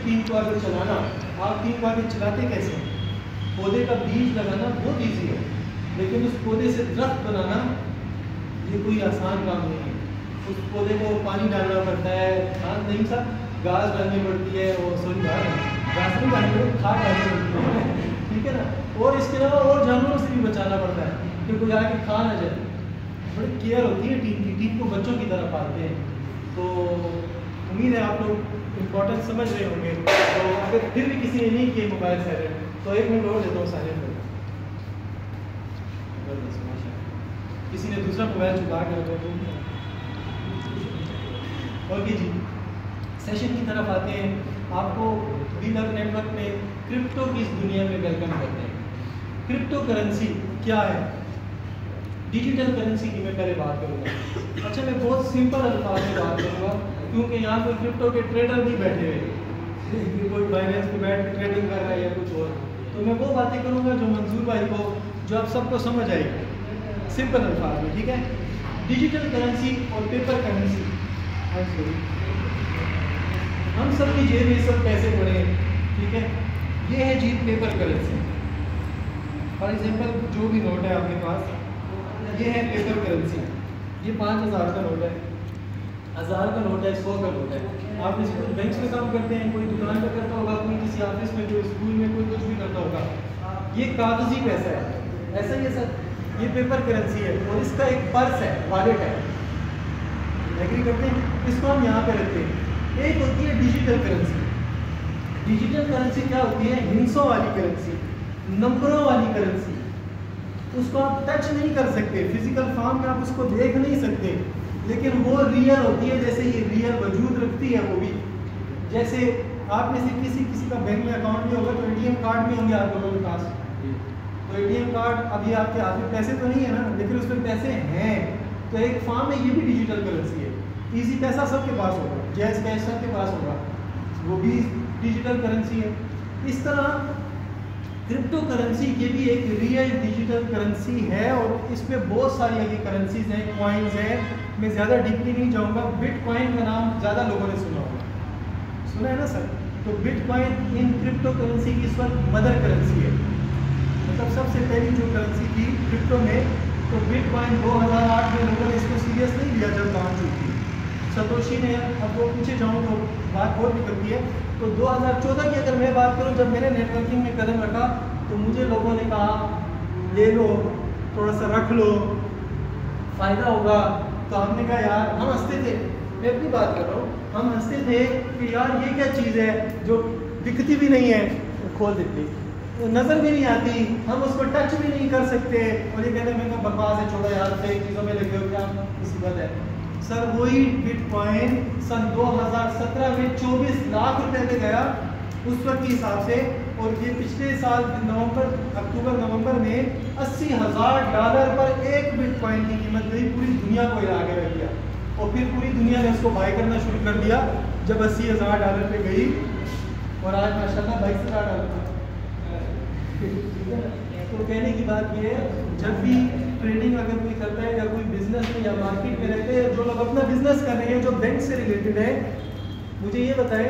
Team को आगे चलाना, आप टीम को आगे चलाते कैसे हैं? पौधे का बीज लगाना बहुत ईजी है, लेकिन उस पौधे से दरख्त बनाना ये कोई आसान काम नहीं है। उस पौधे को पानी डालना पड़ता है, खाद नहीं सब घास डालनी पड़ती है, और सॉरी घास नहीं डालनी पड़ती, खाद डालनी पड़ती है, ठीक है ना। और इसके अलावा और जानवरों से भी बचाना पड़ता है कि कोई आके खा ना जाए। बड़ी केयर होती है टीम की, टीम को बच्चों की तरह पालते हैं। तो उम्मीद है आप लोग इम्पोर्टेंस समझ रहे होंगे। तो अगर फिर भी किसी ने नहीं किए मोबाइल साइलेंट, तो 1 मिनट और देता हूँ साइलेंट में। किसी ने दूसरा मोबाइल चुका के रखा। ओके जी, सेशन की तरफ आते हैं। आपको वी लव नेटवर्क में क्रिप्टो की इस दुनिया में वेलकम करते हैं। क्रिप्टो करेंसी क्या है? डिजिटल करेंसी की मैं पहले बात करूँगा। अच्छा, मैं बहुत सिंपल अल्फाज में बात करूँगा, क्योंकि यहाँ कोई क्रिप्टो के ट्रेडर नहीं बैठे हुए, कोई फाइनेंस पे बैठ के ट्रेडिंग कर रहा है या कुछ और। तो मैं वो बातें करूँगा जो मंजूर भाई को, जो आप सबको समझ आएगी सिंपल अल्फाज में, ठीक है। डिजिटल करेंसी और पेपर करेंसी, हम सब की जेब में सब पैसे पड़े हैं, ठीक है। ये है जी पेपर करेंसी। फॉर एग्जांपल जो भी नोट है आपके पास, ये है पेपर करेंसी। ये 5000 का नोट है, 1000 का नोट है, 100 का नोट है। आप किसी कोई बैंक में काम करते हैं, कोई दुकान पर करता होगा, कोई किसी ऑफिस में, कोई स्कूल में, कोई कुछ भी करता होगा। ये कागजी पैसा है, ऐसा ही है सर। ये पेपर करेंसी है और इसका एक पर्स है, वॉलेट है, एग्री करते हैं। इसको हम यहाँ पे रखते हैं। एक होती है डिजिटल करेंसी। डिजिटल करेंसी क्या होती है? हिंसों वाली करेंसी, नंबरों वाली करेंसी। उसको आप टच नहीं कर सकते, फिजिकल फॉर्म में आप उसको देख नहीं सकते, लेकिन वो रियल होती है। जैसे ये रियल वजूद रखती है, वो भी जैसे आप में से किसी का बैंक में अकाउंट भी होगा तो एटीएम कार्ड भी होंगे आप लोगों के पास। तो एटीएम कार्ड अभी आपके हाथ में पैसे तो नहीं है ना, लेकिन उसमें पैसे हैं। तो एक फॉर्म में ये भी डिजिटल करेंसी है। इजी पैसा सबके पास होगा, जैज कैश सबके पास होगा, वो भी डिजिटल करेंसी है। इस तरह क्रिप्टो करेंसी की भी एक रियल डिजिटल करेंसी है, और इसमें बहुत सारी अभी करेंसीज हैं, कॉइन्स हैं। मैं ज़्यादा डीपली नहीं जाऊँगा। बिटकॉइन का नाम ज़्यादा लोगों ने सुना होगा, सुना है ना सर? तो बिटकॉइन इन क्रिप्टो करेंसी की इस वक्त मदर करेंसी है, मतलब सबसे पहली जो करेंसी थी क्रिप्टो में। तो बिटकॉइन 2008 में लोगों ने इसको सीरियस नहीं लिया जब लॉन्च हुई थी। सतोशी ने, अब वो पीछे जाऊँ तो बात बहुत निकलती है। तो 2014 की अगर मैं बात करूँ, जब मैंने नेटवर्किंग में कदम रखा तो मुझे लोगों ने कहा ले लो, थोड़ा सा रख लो, फ़ायदा होगा। तो हमने कहा यार, हम हंसते थे, मैं अपनी बात कर रहा हूँ, हम हंसते थे कि यार ये क्या चीज़ है जो दिखती भी नहीं है, खोल देती, नज़र भी नहीं आती, हम उसको टच भी नहीं कर सकते, और ये कहते हैं मैं बकवास है, छोड़ो यार, फेक चीज़ों में लगे हो, क्या मुसीबत है। सर वही बिटकॉइन सन 2017 में 24 लाख रुपए पे गया उस वक्त के हिसाब से, और ये पिछले साल अक्टूबर नवंबर में $80,000 पर एक बिटकॉइन की कीमत गई, पूरी दुनिया को हिला के रख दिया। और फिर पूरी दुनिया ने उसको बाय करना शुरू कर दिया जब $80,000 पे गई, और आज माशाल्लाह $22,000। तो कहने की बात ये है, जब भी ट्रेडिंग अगर कोई करता है या कोई बिजनेस में या मार्केट में रहते हैं, जो लोग अपना बिजनेस कर रहे हैं जो बैंक से रिलेटेड है, मुझे ये बताएं,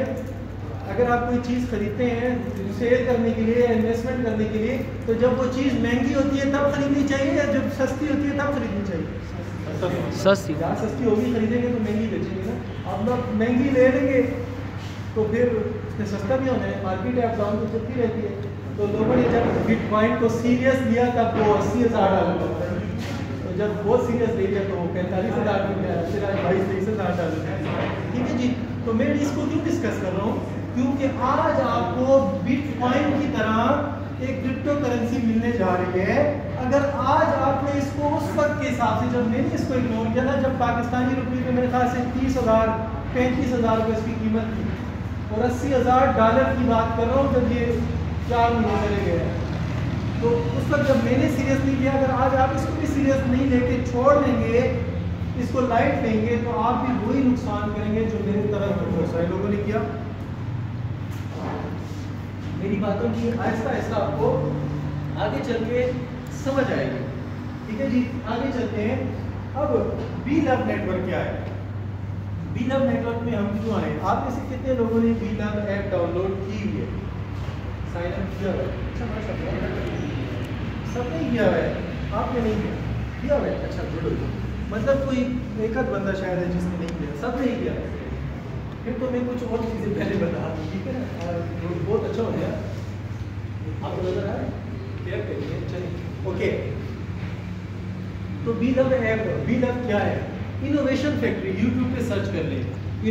अगर आप कोई चीज़ खरीदते हैं सेल करने के लिए, इन्वेस्टमेंट करने के लिए, तो जब वो चीज़ महंगी होती है तब खरीदनी चाहिए या जब सस्ती होती है तब खरीदनी चाहिए? सस्ती। जहाँ सस्ती होगी खरीदेंगे तो महंगी बेचेंगे ना। अब लोग महंगी ले लेंगे तो फिर उसमें सस्ता भी होना है, मार्केट है, अप डाउन तो चलती रहती है। तो लोगों ने जब बिटकॉइन को सीरियस लिया तब वो $80,000, तो जब बहुत सीरियस ले लिया तो वो $45,000 में आया, फिर आज $22,000। ठीक है जी। तो मैं इसको क्यों डिस्कस कर रहा हूँ? क्योंकि आज आपको बिटकॉइन की तरह एक क्रिप्टो करेंसी मिलने जा रही है। अगर आज आपने इसको उस वक्त के हिसाब से, जब मैंने इसको इग्नोर किया था, जब पाकिस्तानी रुपये में मेरे ख्याल से 30,000 35,000 रुपये इसकी कीमत थी, और $80,000 की बात कर रहा हूँ जब ये 4 महीने चले गए, तो उस वक्त जब मैंने सीरियस नहीं लिया, अगर आज आप इसको भी सीरियस नहीं लेके छोड़ देंगे, इसको लाइट लेंगे, तो आप भी वही नुकसान करेंगे जो मेरे तरह बहुत सारे लोगों ने किया। मेरी बातों की आहिस्ता आहिस्ता आपको आगे चल के समझ आएगी। ठीक है जी, आगे चलते हैं। अब वी लव नेटवर्क क्या है? वी लव नेटवर्क में हम क्यों आए? आप में से कितने लोगों ने we love app download sign up किया हुआ है। अच्छा माशाल्लाह, सबने किया हुआ है, आपने नहीं किया हुआ है। अच्छा गुड, मतलब कोई एक आध बंदा शायद है जिसने नहीं किया, सब नहीं किया। फिर तो मैं कुछ और चीज़ें पहले बता दूँ, ठीक है ना, बहुत अच्छा हो गया। आपको नजर आ रहा है, क्लियर करिए, चलिए ओके। तो B love app, B love क्या है? इनोवेशन फैक्ट्री, यूट्यूब पे सर्च कर ले।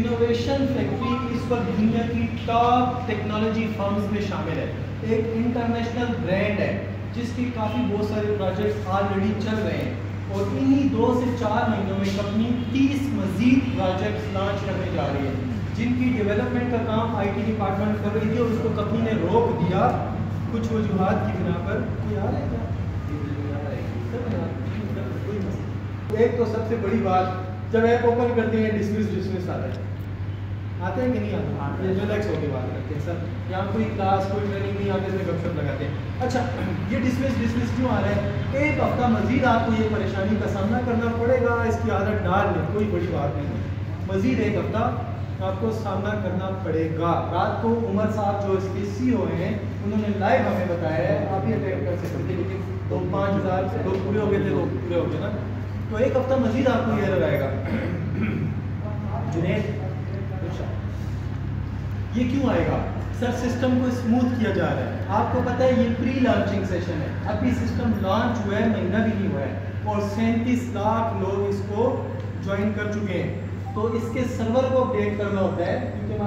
इनोवेशन फैक्ट्री इस वक्त दुनिया की टॉप टेक्नोलॉजी फर्म्स में शामिल है। एक इंटरनेशनल ब्रांड है जिसकी बहुत सारे प्रोजेक्ट्स ऑलरेडी चल रहे हैं, और इन्हीं 2 से 4 महीनों में कंपनी 30 मजीद प्रोजेक्ट्स लॉन्च करने जा रही है, जिनकी डेवलपमेंट का काम आईटी डिपार्टमेंट कर रही थी, और उसको कंपनी ने रोक दिया कुछ वजूहात की बिना पर। कोई आ रहा है क्या? एक तो सबसे बड़ी बात, जब ऐप ओपन करते हैं डिसमिस आता है, आते हैं कि नहीं आते? ये रिलैक्स होकर बात करते हैं सर, यहाँ कोई क्लास कोई ट्रेनिंग नहीं आते, इसमें गपशप लगाते हैं। अच्छा, ये डिसमिस क्यों आ रहा है? एक हफ्ता मजीद आपको ये परेशानी का सामना करना पड़ेगा, इसकी आदत डाल लें, कोई बड़ी बात नहीं है। मजीद एक हफ्ता आपको सामना करना पड़ेगा। रात को उमर साहब जो इसके CEO हैं, उन्होंने लाइव हमें बताया है, आप ही अटेंड कर सकते थे, लेकिन तो 5000 लोग पूरे हो गए थे, लोग पूरे हो गए ना, तो एक हफ्ता मजीद आपको ये लगाएगा। जुनेद, ये क्यों आएगा? सर सिस्टम को स्मूथ किया जा रहा है। आपको पता है ये प्री लॉन्चिंग सेशन है, अभी सिस्टम लॉन्च हुआ है, महीना भी नहीं हुआ है, और 37 लाख लोग इसको ज्वाइन कर चुके हैं। तो इसके सर्वर को अपडेट करना होता है, क्योंकि